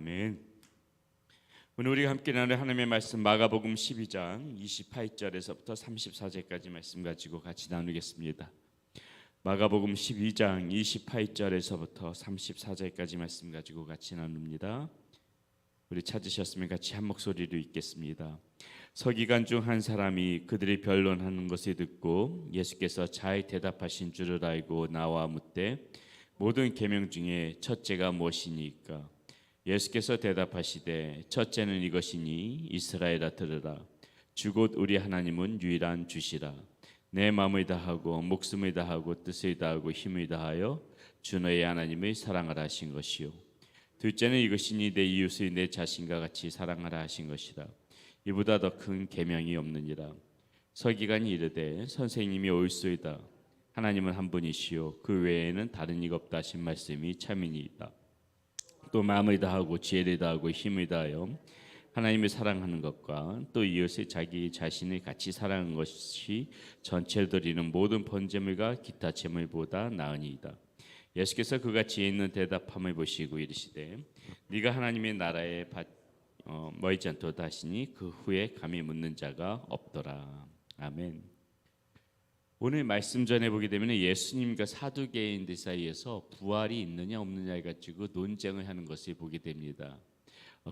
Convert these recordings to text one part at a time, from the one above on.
아멘. 오늘 우리가 함께 나눌 하나님의 말씀 마가복음 12장 28절에서부터 34절까지 말씀 가지고 같이 나누겠습니다. 마가복음 12장 28절에서부터 34절까지 말씀 가지고 같이 나눕니다. 우리 찾으셨으면 같이 한 목소리로 읽겠습니다. 서기관 중 한 사람이 그들이 변론하는 것을 듣고 예수께서 잘 대답하신 줄을 알고 나와 묻되 모든 계명 중에 첫째가 무엇이니까? 예수께서 대답하시되 첫째는 이것이니 이스라엘아 들으라. 주 곧 우리 하나님은 유일한 주시라. 내 마음을 다하고 목숨을 다하고 뜻을 다하고 힘을 다하여 주 너의 하나님을 사랑하라 하신 것이요. 둘째는 이것이니 내 이웃을 내 자신과 같이 사랑하라 하신 것이라. 이보다 더 큰 계명이 없느니라. 서기관이 이르되 선생님이 옳소이다. 하나님은 한 분이시요 그 외에는 다른 이가 없다 하신 말씀이 참이니이다. 또 마음을 다하고 지혜를 다하고 힘을 다하여 하나님을 사랑하는 것과 또 이웃을 자기 자신을 같이 사랑하는 것이 전체를 드리는 모든 번제물과 기타 제물보다 나으니이다. 예수께서 그가 지혜 있는 대답함을 보시고 이르시되 네가 하나님의 나라에 멀지 않도다 하시니 그 후에 감히 묻는 자가 없더라. 아멘. 오늘 말씀 전해보게 되면 예수님과 사두개인들 사이에서 부활이 있느냐 없느냐를 가지고 논쟁을 하는 것을 보게 됩니다.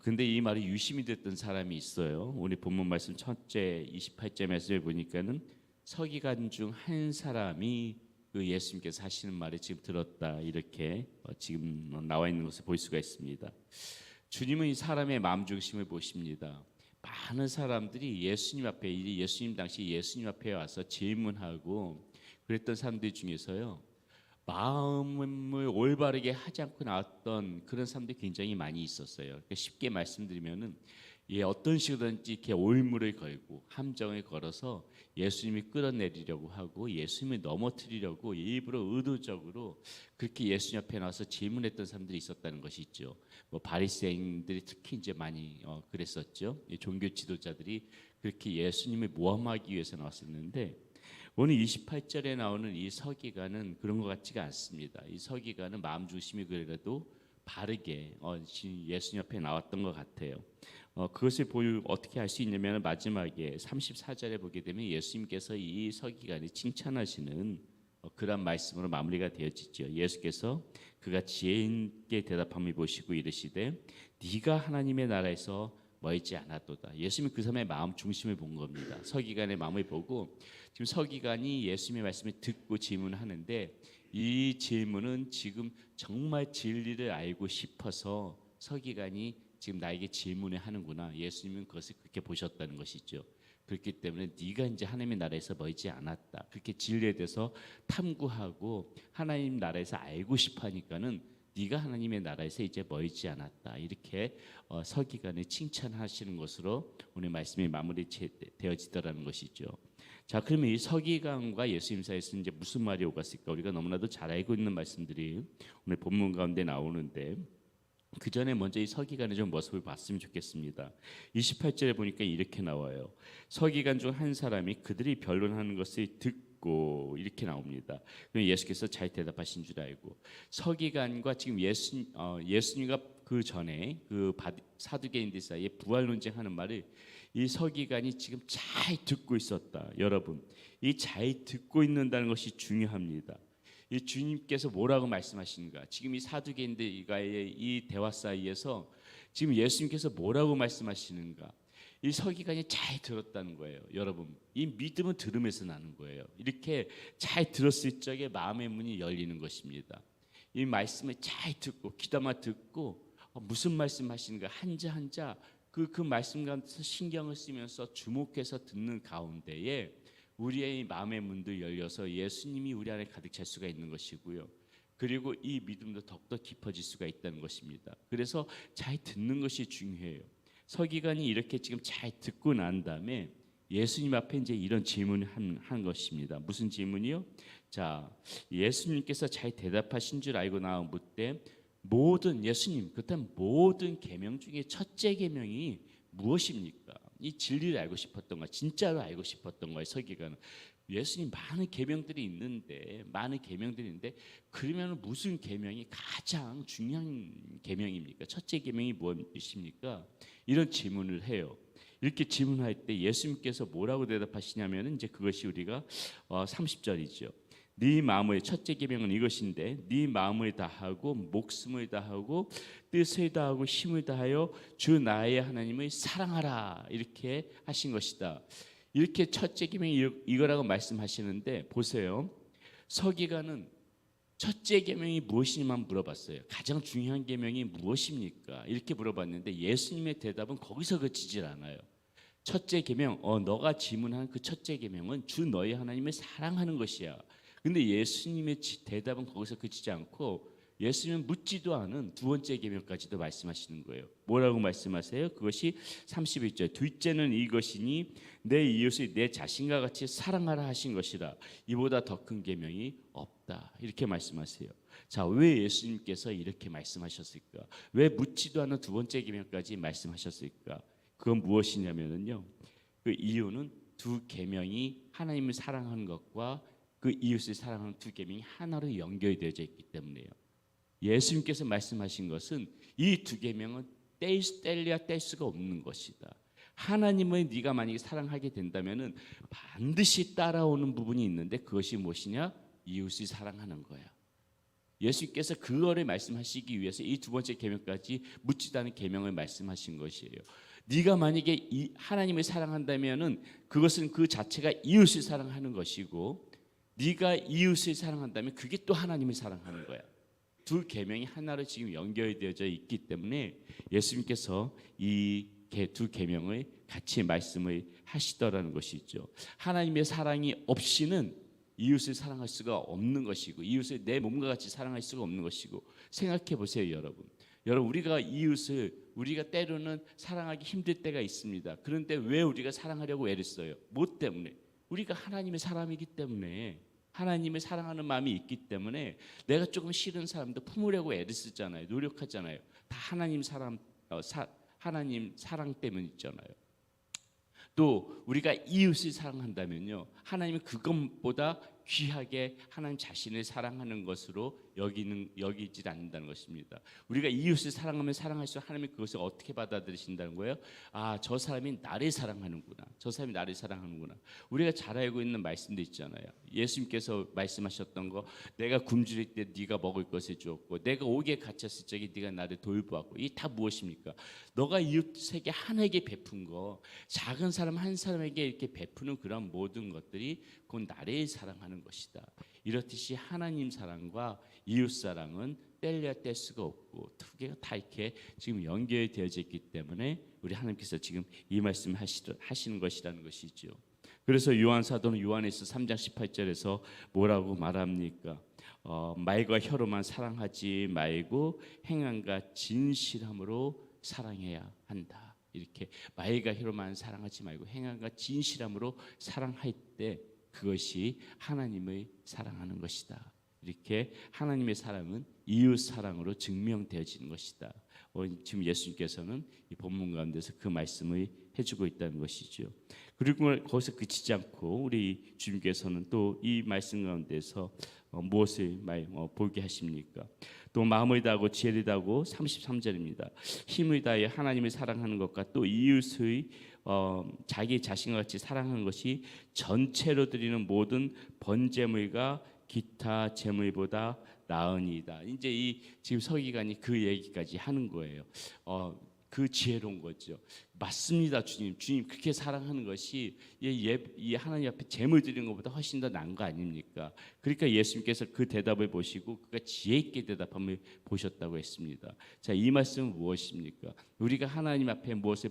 근데 이 말이 유심히 듣던 사람이 있어요. 오늘 본문 말씀 첫째 28절 말씀을 보니까는 서기관 중 한 사람이 그 예수님께서 하시는 말을 지금 들었다, 이렇게 지금 나와 있는 것을 볼 수가 있습니다. 주님은 이 사람의 마음 중심을 보십니다. 많은 사람들이 예수님 앞에, 예수님 당시 예수님 앞에 와서 질문하고 그랬던 사람들 중에서요, 마음을 올바르게 하지 않고 나왔던 그런 사람들이 굉장히 많이 있었어요. 그러니까 쉽게 말씀드리면은 어떤 식으로든지 이렇게 올무를 걸고 함정을 걸어서 예수님이 끌어내리려고 하고 예수님을 넘어뜨리려고 일부러 의도적으로 그렇게 예수님 앞에 나와서 질문했던 사람들이 있었다는 것이 있죠. 바리새인들이 특히 이제 많이 그랬었죠. 종교 지도자들이 그렇게 예수님을 모함하기 위해서 나왔었는데, 오늘 28절에 나오는 이 서기관은 그런 것 같지가 않습니다. 이 서기관은 마음 중심이 그래도 바르게 예수님 앞에 나왔던 것 같아요. 그것을 어떻게 할 수 있냐면 마지막에 34절에 보게 되면 예수님께서 이 서기관이 칭찬하시는 그런 말씀으로 마무리가 되어지죠. 예수께서 그가 지혜 있게 대답함을 보시고 이르시되 네가 하나님의 나라에서 멀지 않았도다. 예수님이 그 사람의 마음 중심을 본 겁니다. 서기관의 마음을 보고 지금 서기관이 예수님의 말씀을 듣고 질문하는데, 이 질문은 지금 정말 진리를 알고 싶어서 서기관이 지금 나에게 질문을 하는구나. 예수님은 그것을 그렇게 보셨다는 것이죠. 그렇기 때문에 네가 이제 하나님의 나라에서 멀지 않았다. 그렇게 진리에 대해서 탐구하고 하나님 나라에서 알고 싶어하니까는 네가 하나님의 나라에서 이제 멀지 않았다. 이렇게 서기관을 칭찬하시는 것으로 오늘 말씀이 마무리되어지더라는 것이죠. 자, 그러면 이 서기관과 예수님 사이에서 이제 무슨 말이 오갔을까? 우리가 너무나도 잘 알고 있는 말씀들이 오늘 본문 가운데 나오는데, 그 전에 먼저 이 서기관의 좀 모습을 봤으면 좋겠습니다. 28절에 보니까 이렇게 나와요. 서기관 중 한 사람이 그들이 변론하는 것을 듣고, 이렇게 나옵니다. 그럼 예수께서 잘 대답하신 줄 알고, 서기관과 지금 예수님과 그 전에 그 사두개인들 사이에 부활 논쟁하는 말을 이 서기관이 지금 잘 듣고 있었다. 여러분, 이 잘 듣고 있는다는 것이 중요합니다. 이 주님께서 뭐라고 말씀하시는가? 지금 이 사두개인들과의 이 대화 사이에서 지금 예수님께서 뭐라고 말씀하시는가? 이 서기관이 잘 들었다는 거예요. 여러분, 이 믿음은 들음에서 나는 거예요. 이렇게 잘 들었을 적에 마음의 문이 열리는 것입니다. 이 말씀을 잘 듣고 귀담아 듣고 무슨 말씀하시는가 한자 한자 그 말씀 가운데서 신경을 쓰면서 주목해서 듣는 가운데에 우리의 마음의 문도 열려서 예수님이 우리 안에 가득 찰 수가 있는 것이고요. 그리고 이 믿음도 더욱더 깊어질 수가 있다는 것입니다. 그래서 잘 듣는 것이 중요해요. 서기관이 이렇게 지금 잘 듣고 난 다음에 예수님 앞에 이제 이런 질문을 한 것입니다. 무슨 질문이요? 자, 예수님께서 잘 대답하신 줄 알고 나와 묻되 예수님, 그렇다면 모든 계명 중에 첫째 계명이 무엇입니까? 이 진리를 알고 싶었던 거야. 진짜로 알고 싶었던 거예요, 서기관은. 예수님 많은 계명들이 있는데 그러면 무슨 계명이 가장 중요한 계명입니까? 첫째 계명이 무엇입니까? 이런 질문을 해요. 이렇게 질문할 때 예수님께서 뭐라고 대답하시냐면 이제 그것이 우리가 30절이죠. 네 마음의 첫째 계명은 이것인데 네 마음을 다하고 목숨을 다하고 뜻을 다하고 힘을 다하여 주 나의 하나님을 사랑하라 이렇게 하신 것이다. 이렇게 첫째 계명이 이거라고 말씀하시는데 보세요. 서기관은 첫째 계명이 무엇이냐만 물어봤어요. 가장 중요한 계명이 무엇입니까? 이렇게 물어봤는데 예수님의 대답은 거기서 그치질 않아요. 첫째 계명, 너가 질문한 그 첫째 계명은 주 너희 하나님을 사랑하는 것이야. 근데 예수님의 대답은 거기서 그치지 않고 예수님은 묻지도 않은 두 번째 계명까지도 말씀하시는 거예요. 뭐라고 말씀하세요? 그것이 31절. 둘째는 이것이니 내 이웃을 내 자신과 같이 사랑하라 하신 것이라. 이보다 더 큰 계명이 없다. 이렇게 말씀하세요. 자, 왜 예수님께서 이렇게 말씀하셨을까? 왜 묻지도 않은 두 번째 계명까지 말씀하셨을까? 그건 무엇이냐면요. 그 이유는 두 계명이 하나님을 사랑하는 것과 그 이웃을 사랑하는 두 계명이 하나로 연결되어져 있기 때문에요. 예수님께서 말씀하신 것은 이 두 계명은 뗄래야 뗄 수가 없는 것이다. 하나님을 네가 만약에 사랑하게 된다면은 반드시 따라오는 부분이 있는데 그것이 무엇이냐? 이웃을 사랑하는 거야. 예수님께서 그거를 말씀하시기 위해서 이 두 번째 계명까지 묻지도 않은 계명을 말씀하신 것이에요. 네가 만약에 이 하나님을 사랑한다면은 그것은 그 자체가 이웃을 사랑하는 것이고 네가 이웃을 사랑한다면 그게 또 하나님을 사랑하는 거야. 두 계명이 하나로 지금 연결되어져 있기 때문에 예수님께서 이 두 계명을 같이 말씀을 하시더라는 것이죠. 하나님의 사랑이 없이는 이웃을 사랑할 수가 없는 것이고 이웃을 내 몸과 같이 사랑할 수가 없는 것이고 생각해 보세요, 여러분. 우리가 이웃을 우리가 때로는 사랑하기 힘들 때가 있습니다. 그런데 왜 우리가 사랑하려고 애를 써요? 뭐 때문에? 우리가 하나님의 사람이기 때문에 하나님을 사랑하는 마음이 있기 때문에 내가 조금 싫은 사람도 품으려고 애를 쓰잖아요. 노력하잖아요. 다 하나님 사랑 때문에 있잖아요. 또 우리가 이웃을 사랑한다면요, 하나님은 그것보다 귀하게 하나님 자신을 사랑하는 것으로 여기지 않는다는 것입니다. 우리가 이웃을 사랑하면 사랑할수록 하나님이 그것을 어떻게 받아들이신다는 거예요? 아, 저 사람이 나를 사랑하는구나. 저 사람이 나를 사랑하는구나. 우리가 잘 알고 있는 말씀도 있잖아요. 예수님께서 말씀하셨던 거, 내가 굶주릴 때 네가 먹을 것을 주었고 내가 옥에 갇혔을 적에 네가 나를 돌보았고, 이 다 무엇입니까? 너가 이웃에게 하나에게 베푼 거, 작은 사람 한 사람에게 이렇게 베푸는 그런 모든 것들이 곧 나를 사랑하는 것이다. 이렇듯이 하나님 사랑과 이웃 사랑은 뗄래야 뗄 수가 없고 두 개가 다 이렇게 지금 연결되어져 있기 때문에 우리 하나님께서 지금 이 말씀 하시는 것이라는 것이죠. 그래서 요한 사도는 요한에서 3장 18절에서 뭐라고 말합니까? 말과 혀로만 사랑하지 말고 행함과 진실함으로 사랑해야 한다. 이렇게 말과 혀로만 사랑하지 말고 행함과 진실함으로 사랑할 때 그것이 하나님을 사랑하는 것이다. 이렇게 하나님의 사랑은 이웃 사랑으로 증명되어지는 것이다. 지금 예수님께서는 이 본문 가운데서 그 말씀을 해주고 있다는 것이죠. 그리고 거기서 그치지 않고 우리 주님께서는 또 이 말씀 가운데서 무엇을 보게 하십니까? 또 마음을 다하고 지혜를 다하고 33절입니다. 힘을 다해 하나님을 사랑하는 것과 또 이웃의 자기 자신과 같이 사랑하는 것이 전체로 드리는 모든 번제물과 기타 제물보다 나으니이다. 이제 이 지금 서기관이 그 얘기까지 하는 거예요. 그 지혜로운 거죠. 맞습니다, 주님. 주님 그렇게 사랑하는 것이 이 하나님 앞에 제물 드리는 것보다 훨씬 더 나은 거 아닙니까? 그러니까 예수님께서 그 대답을 보시고 그가 지혜 있게 대답함을 보셨다고 했습니다. 자, 이 말씀은 무엇입니까? 우리가 하나님 앞에 무엇을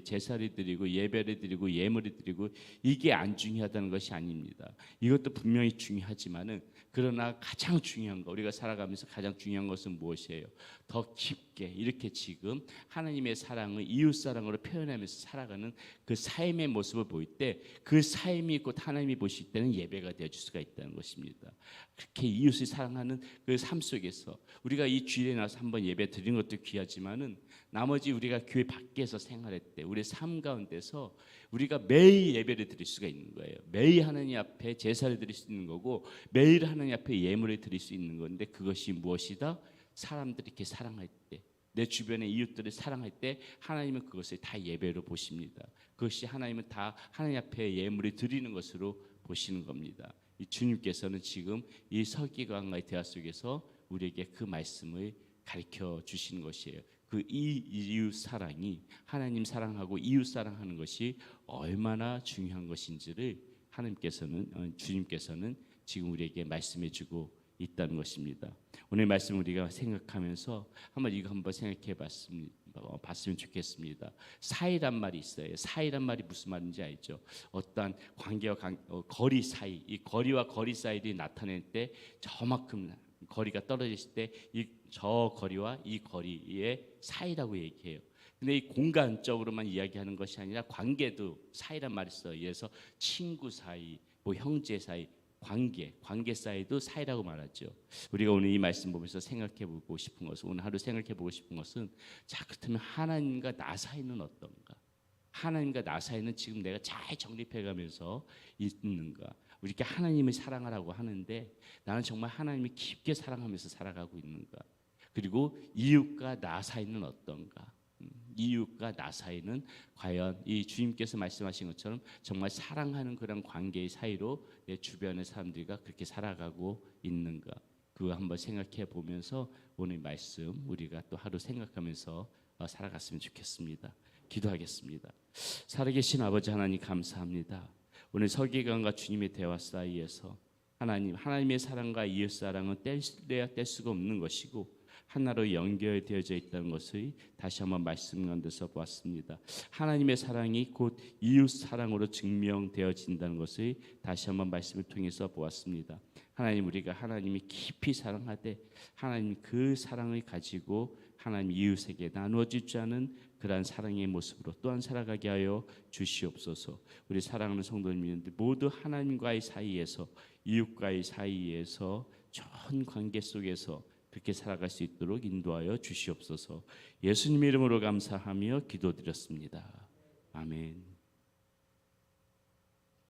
제사를 드리고 예배를 드리고 예물을 드리고 이게 안 중요하다는 것이 아닙니다. 이것도 분명히 중요하지만은 그러나 가장 중요한 거, 우리가 살아가면서 가장 중요한 것은 무엇이에요? 더 깊게 이렇게 지금 하나님의 사랑을 이웃 사랑으로 표현하면서 살아가는 그 삶의 모습을 보일 때 그 삶이 곧 하나님이 보실 때는 예배가 되어줄 수가 있다는 것입니다. 그렇게 이웃을 사랑하는 그 삶 속에서 우리가 이 주일에 나서 한번 예배 드리는 것도 귀하지만은 나머지 우리가 교회 밖에서 생활할 때 우리 삶 가운데서 우리가 매일 예배를 드릴 수가 있는 거예요. 매일 하나님 앞에 제사를 드릴 수 있는 거고 매일 하나님 앞에 예물을 드릴 수 있는 건데 그것이 무엇이다? 사람들이 이렇게 사랑할 때, 내 주변의 이웃들을 사랑할 때 하나님은 그것을 다 예배로 보십니다. 그것이 하나님은 다 하나님 앞에 예물을 드리는 것으로 보시는 겁니다. 이 주님께서는 지금 이 서기관과의 대화 속에서 우리에게 그 말씀을 가르쳐 주시는 것이에요. 그 이웃 사랑이, 하나님 사랑하고 이웃 사랑하는 것이 얼마나 중요한 것인지를 하나님께서는, 주님께서는 지금 우리에게 말씀해주고 있다는 것입니다. 오늘 말씀 우리가 생각하면서 한번 생각해 봤으면 좋겠습니다. 사이란 말이 있어요. 사이란 말이 무슨 말인지 알죠? 어떠한 관계와 거리 사이, 이 거리와 거리 사이를 나타낼 때 저만큼 거리가 떨어졌을 때 저 거리와 이 거리의 사이라고 얘기해요. 근데 이 공간적으로만 이야기하는 것이 아니라 관계도 사이란 말이 있어요. 그래서 친구 사이, 뭐 형제 사이, 관계 사이도 사이라고 말하죠. 우리가 오늘 이 말씀 보면서 생각해보고 싶은 것은, 오늘 하루 생각해보고 싶은 것은, 자 그렇다면 하나님과 나 사이는 어떤가? 하나님과 나 사이는 지금 내가 잘 정립해가면서 있는가? 우리 이렇게 하나님을 사랑하라고 하는데 나는 정말 하나님을 깊게 사랑하면서 살아가고 있는가? 그리고 이웃과 나 사이는 어떤가? 이웃과 나 사이는 과연 이 주님께서 말씀하신 것처럼 정말 사랑하는 그런 관계의 사이로 내 주변의 사람들과 그렇게 살아가고 있는가? 그거 한번 생각해 보면서 오늘 말씀 우리가 또 하루 생각하면서 살아갔으면 좋겠습니다. 기도하겠습니다. 살아계신 아버지 하나님 감사합니다. 오늘 서기관과 주님의 대화 사이에서 하나님의 사랑과 이웃 사랑은 뗄 수가 없는 것이고 하나로 연결되어져 있다는 것을 다시 한번 말씀 가운데서 보았습니다. 하나님의 사랑이 곧 이웃 사랑으로 증명되어진다는 것을 다시 한번 말씀을 통해서 보았습니다. 하나님, 우리가 하나님이 깊이 사랑하되 하나님 그 사랑을 가지고 하나님 이웃에게 나누어질 줄 아는 그러한 사랑의 모습으로 또한 살아가게 하여 주시옵소서. 우리 사랑하는 성도님들 모두 하나님과의 사이에서, 이웃과의 사이에서 좋은 관계 속에서 그렇게 살아갈 수 있도록 인도하여 주시옵소서. 예수님의 이름으로 감사하며 기도드렸습니다. 아멘.